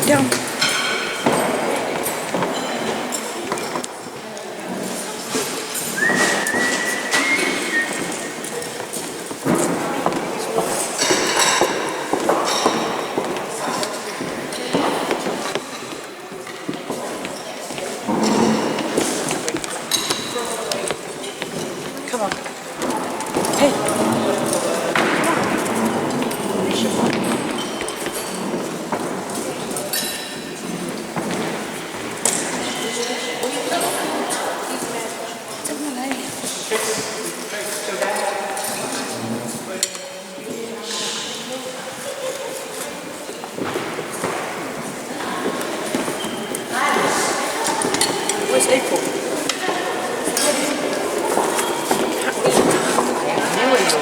Down. Come on. Hey. Where's April?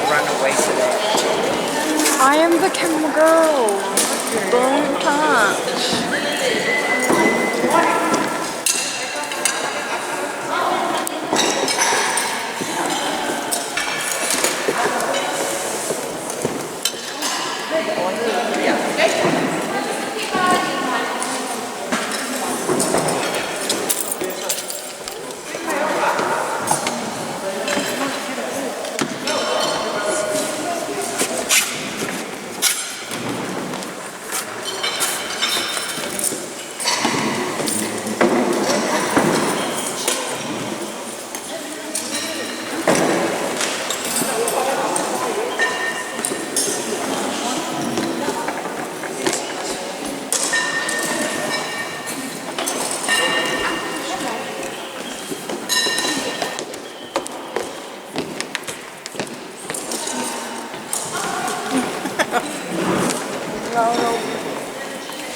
Run away today. I am the camera girl. Don't touch.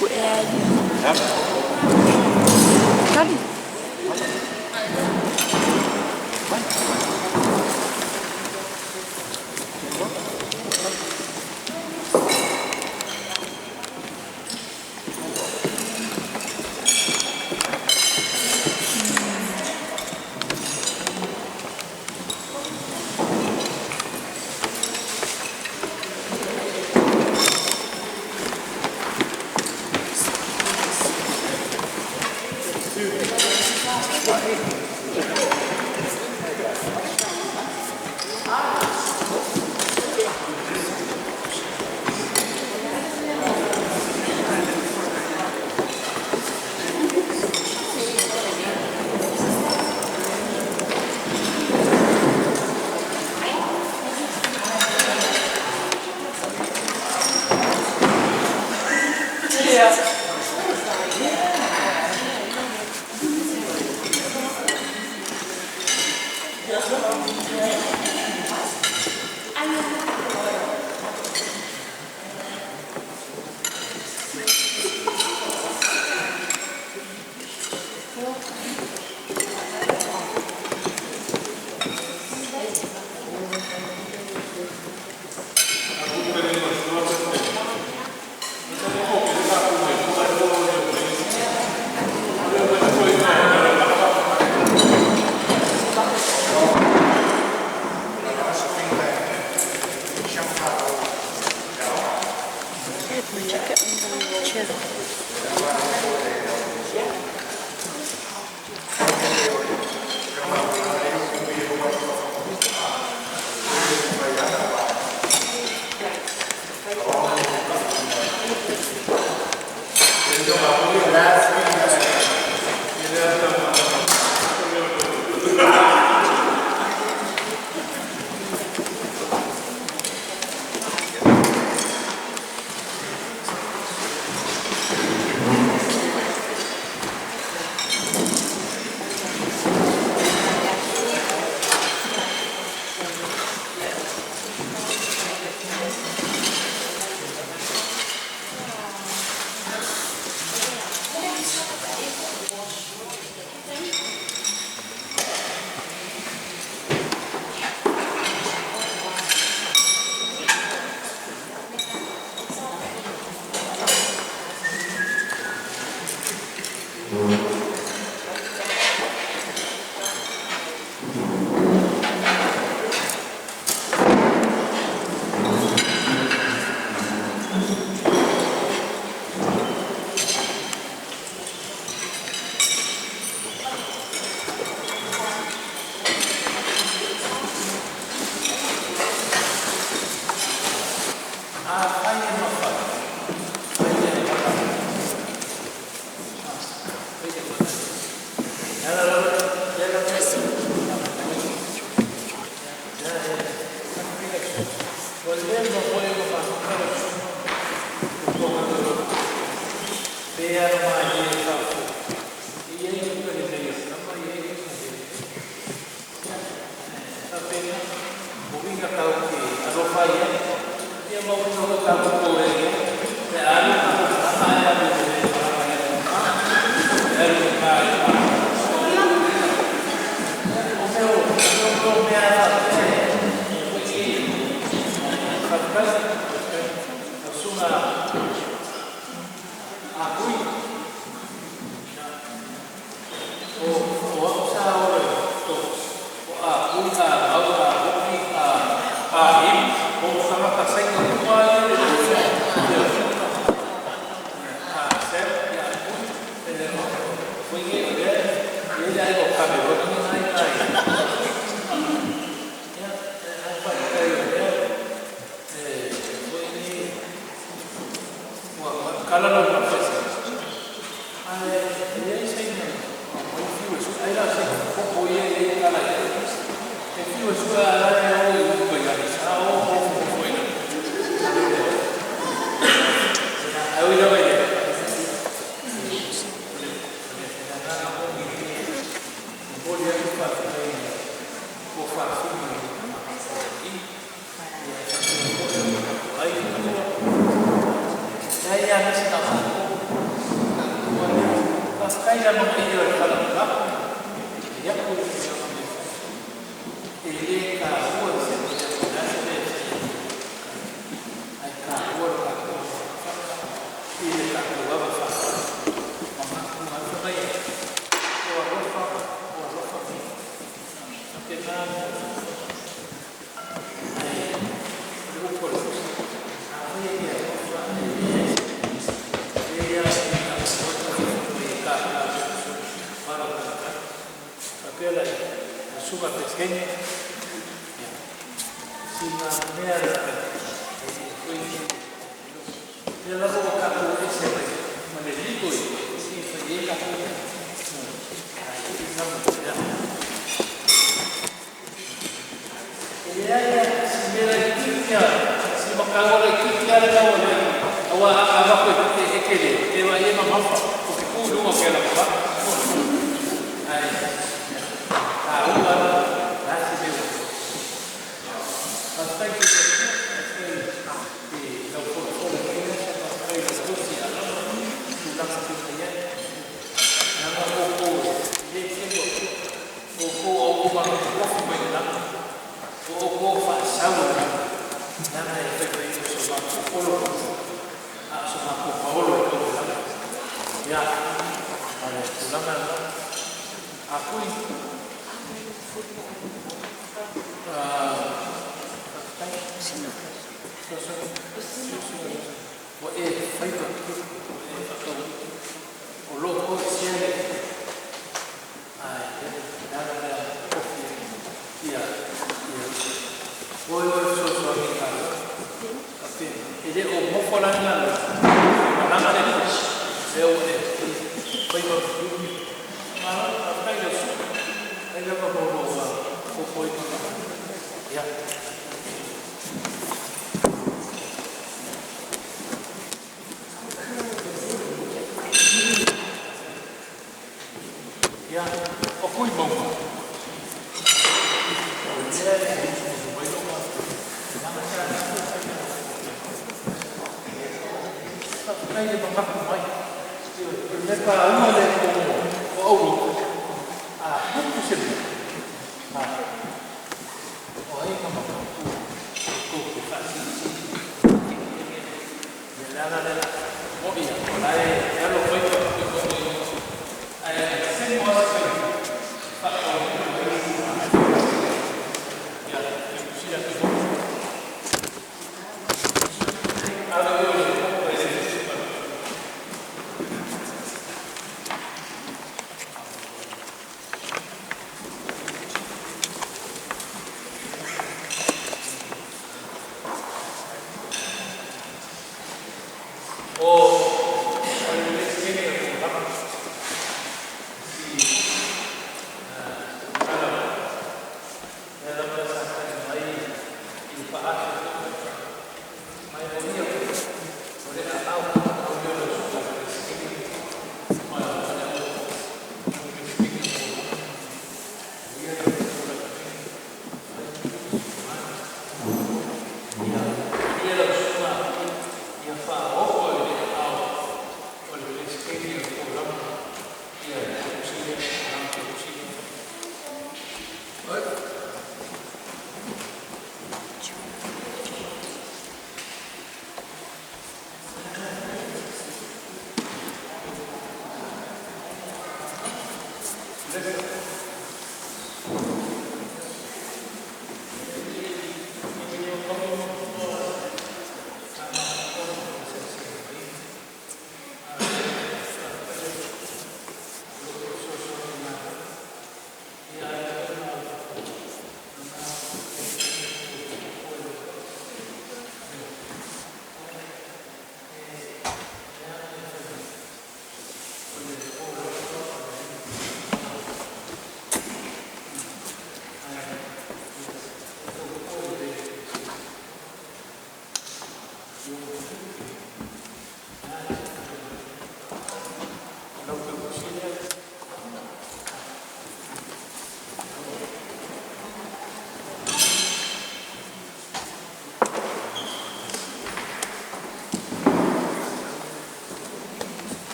Của ai? Cắt.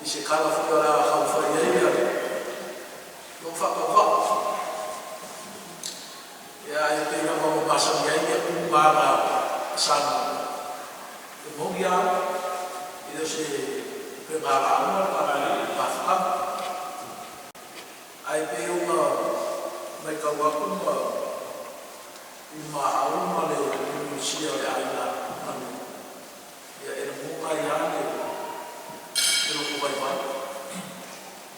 se kala fora a faria não fa pa ya ai pe na mo basa ya ia umara sana mo ya ida se prepara uma para basta ai pe uma mai ka wa uma alma le sia ya ina ya era mo mai ane pero ko vai vai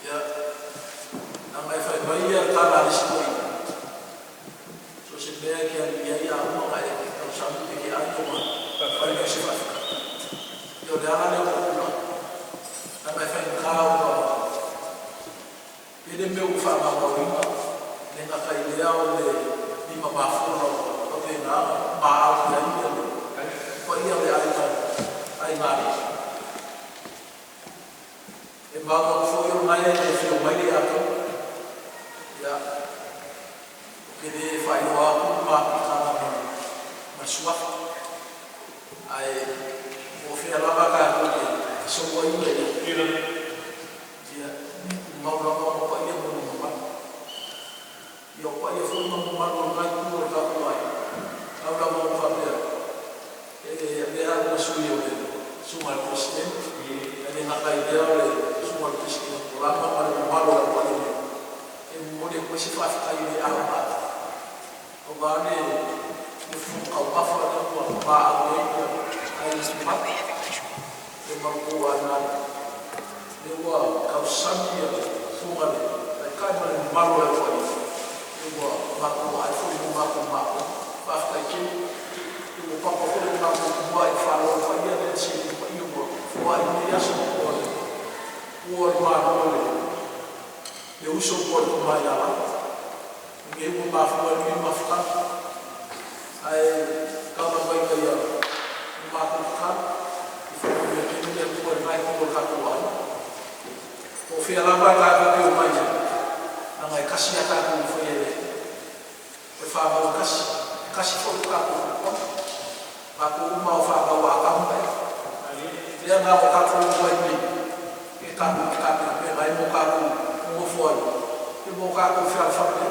ya na mai fai vai ya kala risiko so se vea que ya ya uma vai então sabe que há uma vai vai se vai eu já não na mai fai kala ele meu fama boa nem na kai leal le lima bafora o que na ba ya ia pode ir ai mari e baba foi o mai e foi o mai a to ya que de fai o a uma kana mas sua ai o fe la ba ka que so o ia ya mau la mau pa ia mo ma yo pa ia foi mo ma no mai ko ka ko ai au la mo fa pe e a mo suio de suma al presidente e na ka idea le suma al presidente la ma ma mo malo la pa ia e mo de ko se fa ka ia a ba o ba ne o fu ka pa fa na ko ba a ne ai se ma e ma ko ana le wa ka samia suma le ka ma malo la pa ia mako ai foi no mako basta que o papo foi no mako vai falar vai ia descer vai ir vai ir a sua coisa o mako eu uso o corpo mais lá ninguém o mako vai me matar aí cada vai cair o mako cá e foi o que ele foi vai colocar o ar o fio lá vai lá que o mais não é caixinha cá como foi ele o fava kasi foi o capo uma o fava o acabo ele não o capo vai bem e capo vai no capo o foi e o capo fava fava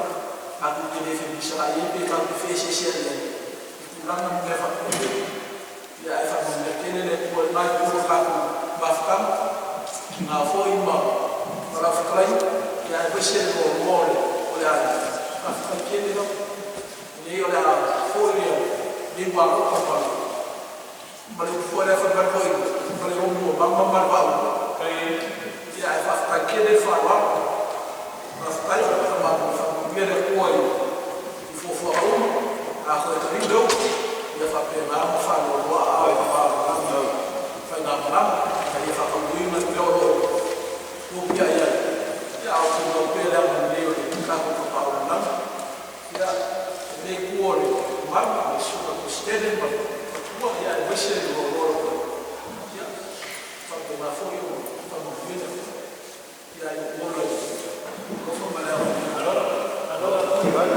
a que deve ser aí e capo fez esse ele lá não leva e aí fava que ele foi mais o capo vai ficar na foi uma para ficar e aí vai ser o mole olha aquele não e olha folha de barro para mas folha foi para foi para o mundo vamos marcar e aí faz aquele fala mas tá aí para primeira coisa e for a coisa que deu e a pena não falou foi na mão aí faz o ruim mas deu o que aí e ao que não pela maneira de carro para o não e cuore ma sulla costelle ma poi hai visto il lavoro ya fatto una foglio fatto bene e hai cuore come me allora ti vai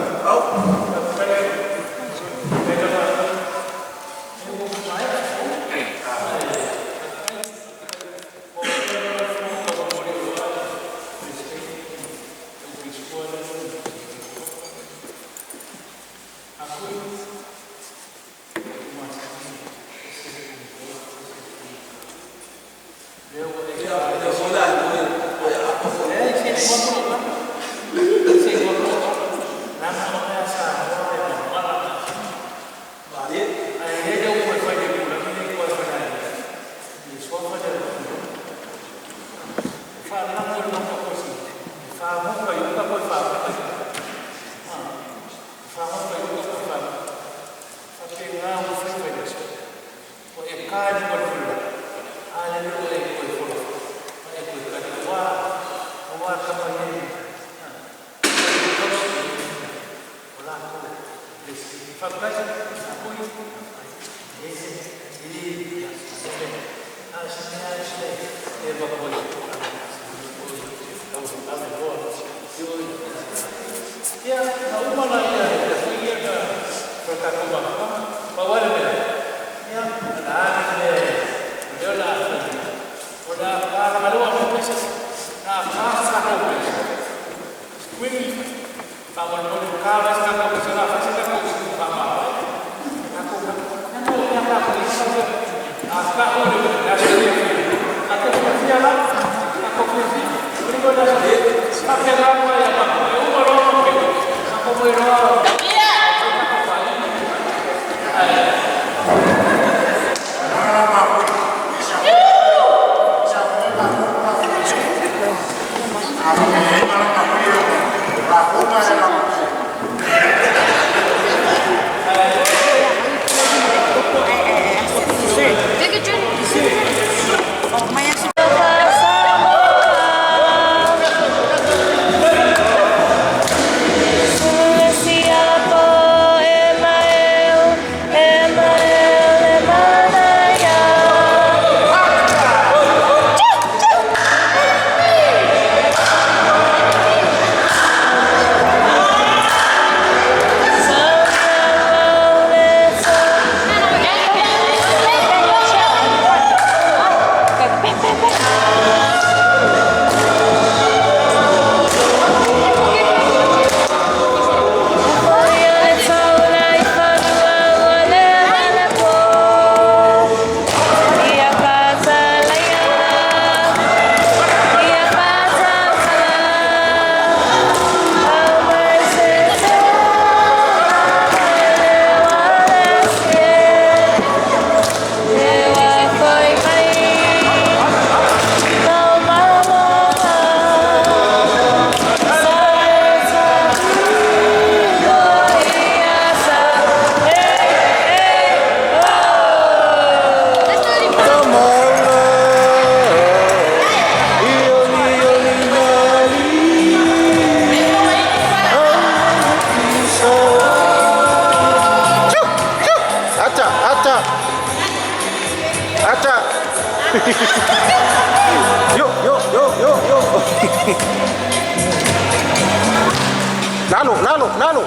Lalo. Lalo.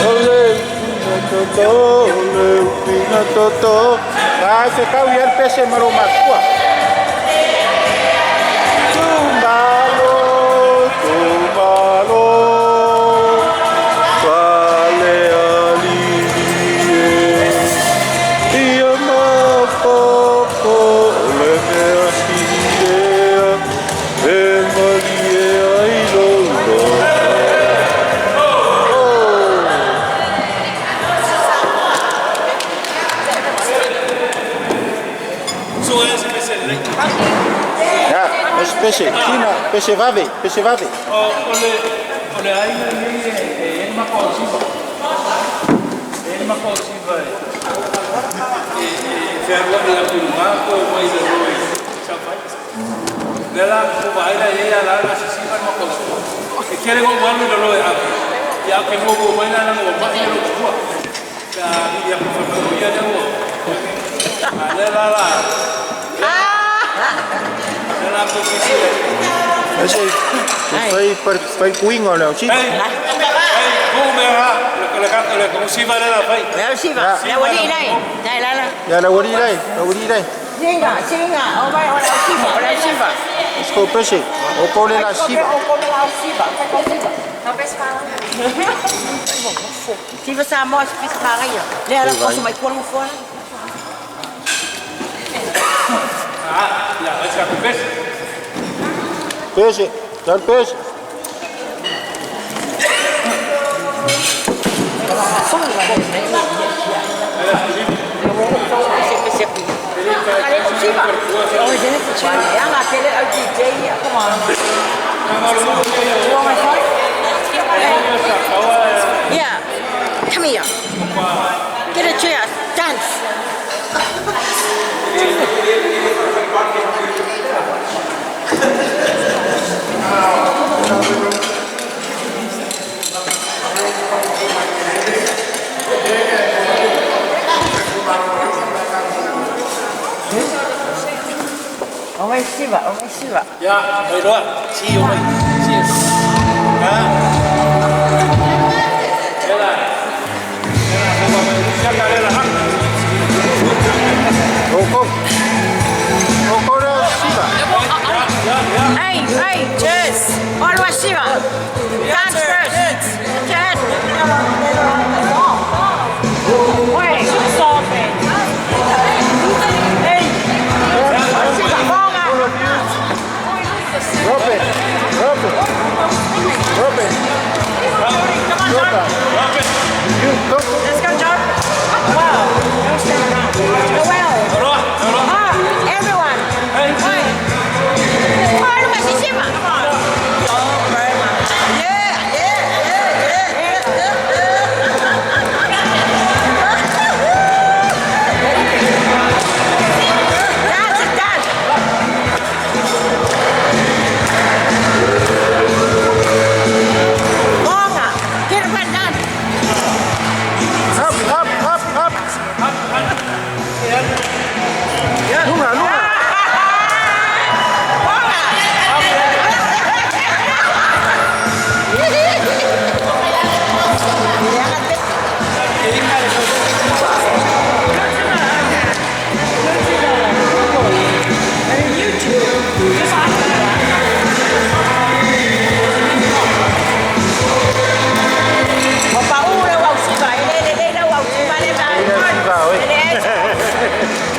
Oleh, toto. Ah, se kau yang pese maromat kuah. Tumbalo. Vale alivie. Ia mapopo le mea fidea. E maria ai lolo. Pesce, China, pesce vave. Ole ai e ma posiva. E ferro da turma ko mai da roi. Dela ko vai da ella la si ma posiva. E quiere go guardo lo de aquí. Ya que mo go mai na no ba ya lo ko. Ya ya por favor ya no. Dela Fai cuing o no? Sì. Come si va nella fai? La quần đi đây. Này là. Dạ là đi đây. Singa, ông bay ở đây Shiva. Sto pesce. O con la Shiva. Nó pesca. Shiva sa mo pesca cái gì? Đây là có số mấy quân quân. Ya, esa pez. Pesce. Dal pesce. Yeah, come here. Get a chair, dance. Ông ấy Shiva. Ya, rồi đó. Si ông ấy. Cheers. Always Shiva. Dance first. Cheers. Wait. Stop it. Hey. Drop it. Drop it. Drop it. Come on, John. You go. Let's go, John. Wow. Don't stand around. Go well. Everyone. Hey. Always Shiva. Come on. Oh, very much.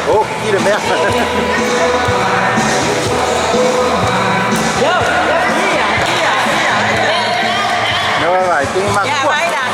Oh, qui le merde. No, vai, tem uma Yeah, vai lá.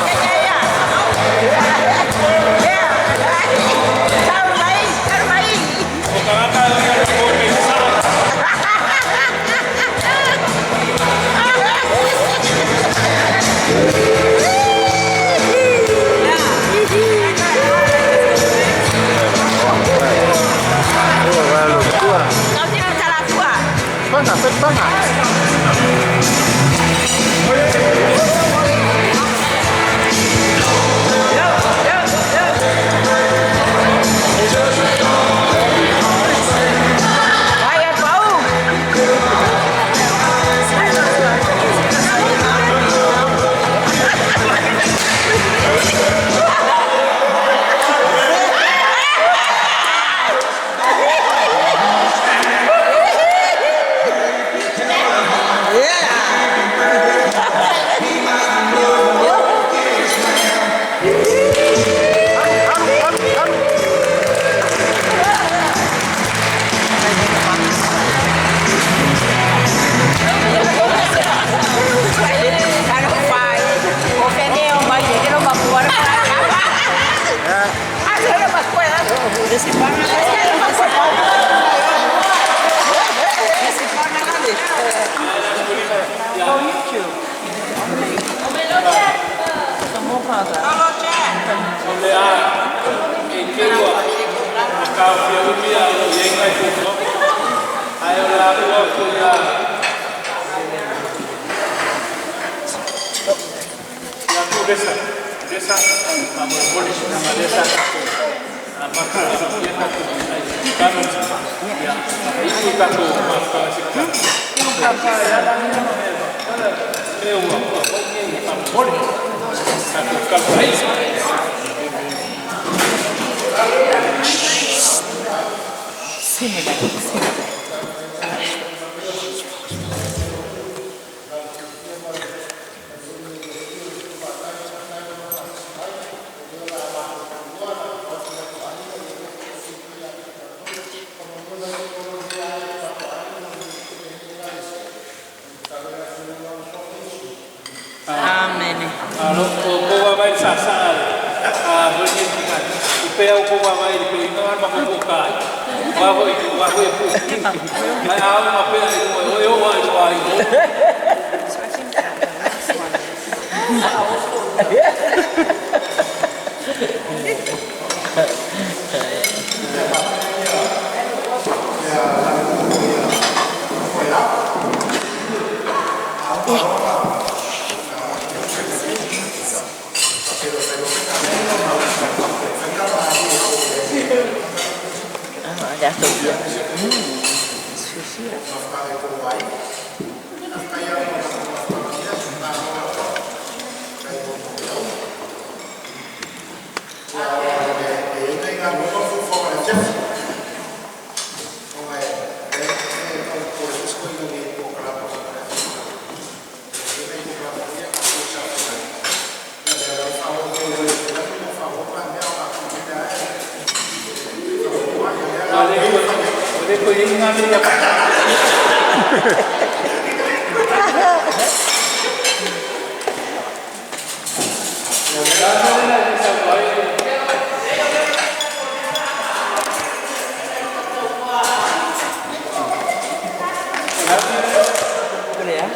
Boleh ya?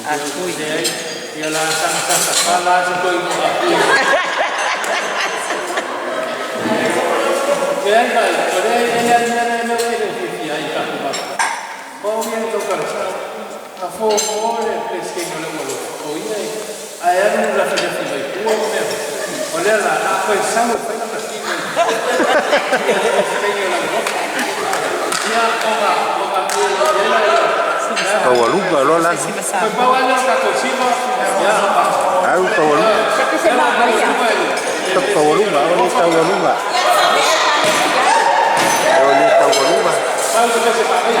Aku ini. Ialah sang kepala untuk ibu aku. Jangan baik, boleh yang lebih ayah aku bapa. Oh yang tu kalau aku boleh presiden oleh malu. Oh ini ayah ni dah kerja di baik. Oh ni, boleh lah. Aku sama dengan presiden. Presiden oleh malu. Dia orang tu Tawaluga lo lan. Bawa ke Kosima. Ya. Ayo tawaluga. Tapi saya nak bayar. Tawaluga, ini tawaluga. Ini tawaluga.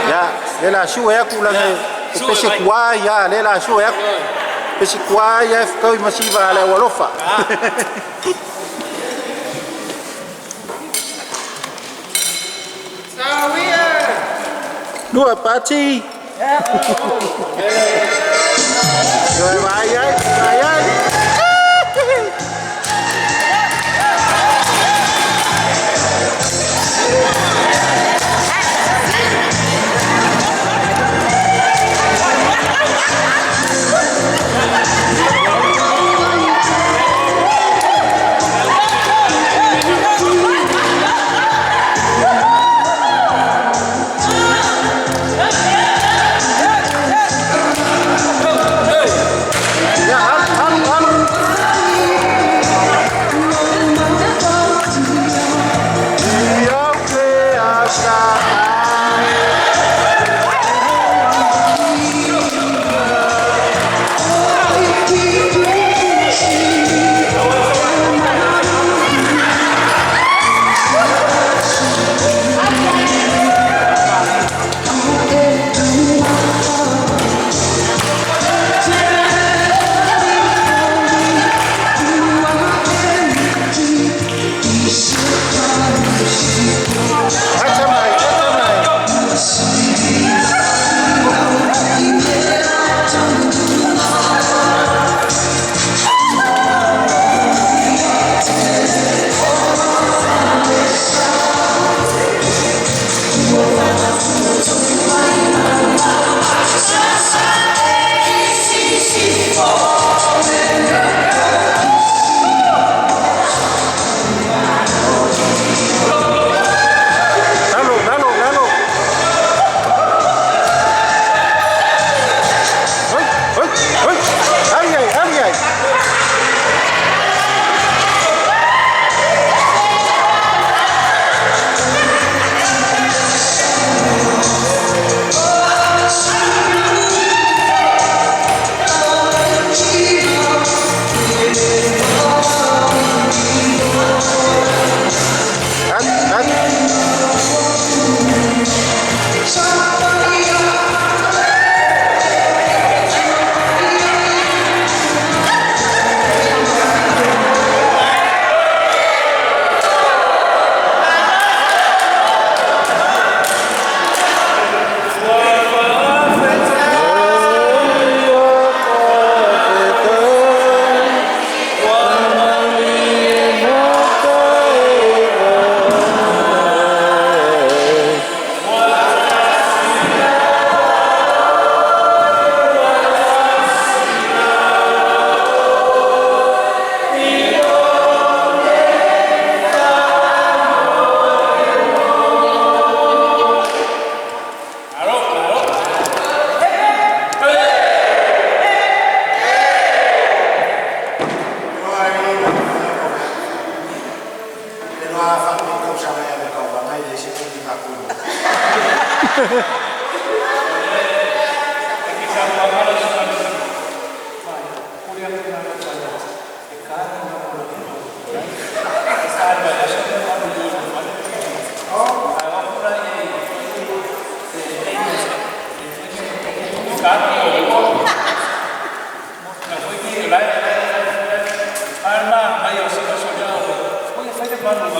Ya, lela shu ya kula ke pesi kwa ya, lela shu ya. Pesi kwa ya kau masih bala walofa. Sawia. Dua paci. Rồi bài ơi, bài ơi. Alma, mayo, si no soy yo. Oye, fue de mano,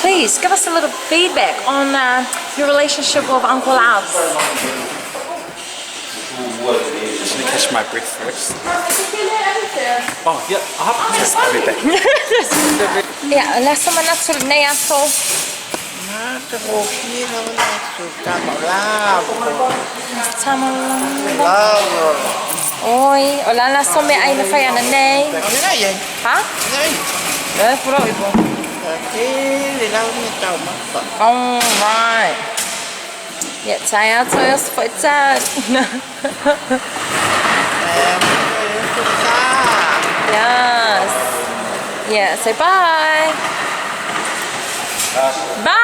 Please give us a little feedback on your relationship with Uncle Alves. Just gonna catch my breath first. Oh, yeah, I'll have to. I'll be back. Ja, lass mal nach zu näher so. Oi, olá, lá só me aí na faia na nei. Hả? Đấy, phụ đội bộ. Alright. Jetzt sei ja zuerst Vollzeit. Yes. Yeah, say bye. Bye.